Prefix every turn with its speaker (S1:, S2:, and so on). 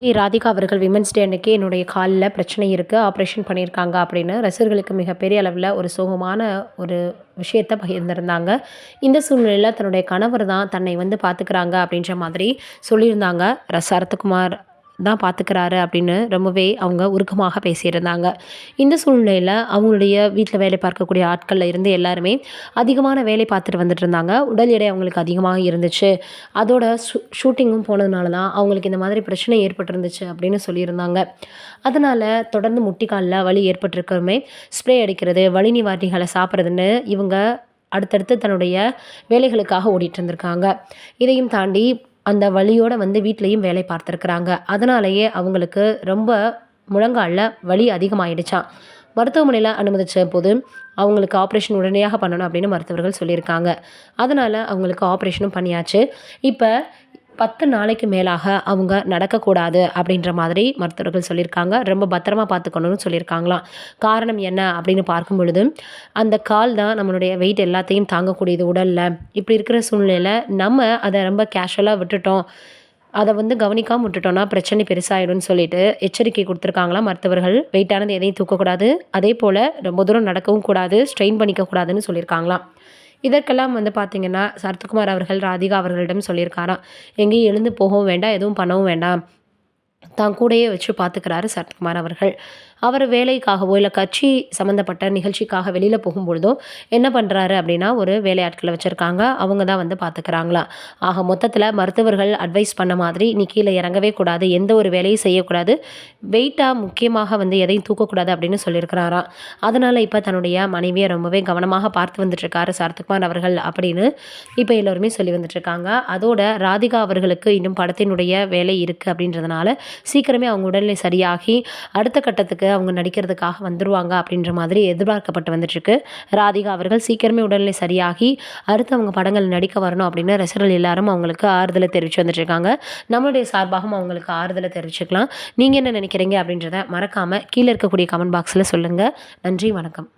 S1: ராதிகா அவர்கள் women's day அன்னைக்கு என்னுடைய காலில் பிரச்சனை இருக்குது, ஆப்ரேஷன் பண்ணியிருக்காங்க அப்படின்னு ரசிகர்களுக்கு மிகப்பெரிய அளவில் ஒரு சோகமான ஒரு விஷயத்த பகிர்ந்திருந்தாங்க. இந்த சூழ்நிலையில் தன்னுடைய கணவர் தான் தன்னை வந்து பார்த்துக்கிறாங்க அப்படின்ற மாதிரி சொல்லியிருந்தாங்க. சரத்குமார் தான் பார்த்துக்கிறாரு அப்படின்னு ரொம்பவே அவங்க உருக்கமாக பேசியிருந்தாங்க. இந்த சூழ்நிலையில் அவங்களுடைய வீட்டில் வேலை பார்க்கக்கூடிய ஆட்களில் இருந்து எல்லாருமே அதிகமான வேலை பார்த்துட்டு வந்துட்டு இருந்தாங்க. உடல் எடை அவங்களுக்கு அதிகமாக இருந்துச்சு. அதோட ஷூட்டிங்கும் போனதுனால தான் அவங்களுக்கு இந்த மாதிரி பிரச்சனை ஏற்பட்டிருந்துச்சு அப்படின்னு சொல்லியிருந்தாங்க. அதனால் தொடர்ந்து முட்டிக்காலில் வலி ஏற்பட்டிருக்கவுமே ஸ்ப்ரே அடிக்கிறது, வலி நிவாரணிகளை சாப்பிட்றதுன்னு இவங்க அடுத்தடுத்து தன்னுடைய வேலைகளுக்காக ஓடிட்டு இருந்திருக்காங்க. இதையும் தாண்டி அந்த வலியோட வந்து வீட்லயும் வேலை பார்த்துருக்குறாங்க. அதனாலேயே அவங்களுக்கு ரொம்ப முழங்கால்ல வலி அதிகமாயிடுச்சாம். மருத்துவமனையில அனுமதிச்ச போது அவங்களுக்கு ஆப்ரேஷன் உடனடியாக பண்ணணும் அப்படின்னு மருத்துவர்கள் சொல்லியிருக்காங்க. அதனால அவங்களுக்கு ஆப்ரேஷனும் பண்ணியாச்சு. இப்ப 10 நாளைக்கு மேலாக அவங்க நடக்கக்கூடாது அப்படின்ற மாதிரி மருத்துவர்கள் சொல்லியிருக்காங்க. ரொம்ப பத்திரமா பார்த்துக்கணும்னு சொல்லியிருக்காங்களாம். காரணம் என்ன அப்படின்னு பார்க்கும் பொழுது, அந்த கால் தான் நம்மளுடைய வெயிட் எல்லாத்தையும் தாங்கக்கூடியது உடல்ல. இப்படி இருக்கிற சூழ்நிலையில நம்ம அத ரொம்ப கேஷுவலா விட்டுட்டோம். அத வந்து கவனிக்காம விட்டுட்டோம்னா பிரச்சனை பெருசாயிடும்னு சொல்லிட்டு எச்சரிக்கை குடுத்துருக்காங்களாம் மருத்துவர்கள். வெயிட்டானது எதையும் தூக்கக்கூடாது. அதேபோல ரொம்ப தூரம் நடக்கவும் கூடாது. ஸ்ட்ரெயின் பண்ணிக்க கூடாதுன்னு சொல்லியிருக்காங்களாம். இதற்கெல்லாம் வந்து பார்த்தீங்கன்னா, சரத்குமார் அவர்கள் ராதிகா அவர்களிடம் சொல்லியிருக்காராம். எங்கேயும் எழுந்து போகவும் வேண்டாம், எதுவும் பண்ணவும் வேண்டாம். தான் கூடயே வச்சு பார்த்துக்கிறாரு சரத்குமார் அவர்கள். அவர் வேலைக்காகவோ, இல்ல கட்சி சம்மந்தப்பட்ட நிகழ்ச்சிக்காக வெளியில போகும்பொழுதோ என்ன பண்றாரு அப்படின்னா, ஒரு வேலையாட்கள வச்சிருக்காங்க. அவங்க தான் வந்து பார்த்துக்கிறாங்களாம். ஆக மொத்தத்தில மருத்துவர்கள் அட்வைஸ் பண்ண மாதிரி, "நீ கீழ இறங்கவே கூடாது. எந்த ஒரு வேலையும் செய்யக்கூடாது. வெயிட்டா முக்கியமாக வந்து எதையும் தூக்கக்கூடாது" அப்படின்னு சொல்லியிருக்கிறாராம். அதனால இப்ப தன்னுடைய மனைவிய ரொம்பவே கவனமாக பார்த்து வந்துட்டுருக்காரு சரத்குமார் அவர்கள் அப்படின்னு இப்ப எல்லோருமே சொல்லி வந்துட்டுருக்காங்க. அதோட ராதிகா அவர்களுக்கு இன்னும் படத்தினுடைய வேலை இருக்கு அப்படின்றதுனால, சீக்கிரமே அவங்க உடல்நிலை சரியாகி அடுத்த கட்டத்துக்கு அவங்க நடிக்கிறதுக்காக வந்துருவாங்க அப்படின்ற மாதிரி எதிர்பார்க்கப்பட்டு வந்துட்டுருக்கு. ராதிகா அவர்கள் சீக்கிரமே உடல்நிலை சரியாகி அடுத்து அவங்க படங்கள் நடிக்க வரணும் அப்படின்னு ரசிகர்கள் எல்லாரும் அவங்களுக்கு ஆறுதலை தெரிவிச்சு வந்துட்டுருக்காங்க. நம்மளுடைய சார்பாகவும் அவங்களுக்கு ஆறுதலை தெரிவிச்சுக்கலாம். நீங்க என்ன நினைக்கிறீங்க அப்படின்றத மறக்காம கீழ இருக்கக்கூடிய கமெண்ட் பாக்ஸ்ல சொல்லுங்க. நன்றி, வணக்கம்.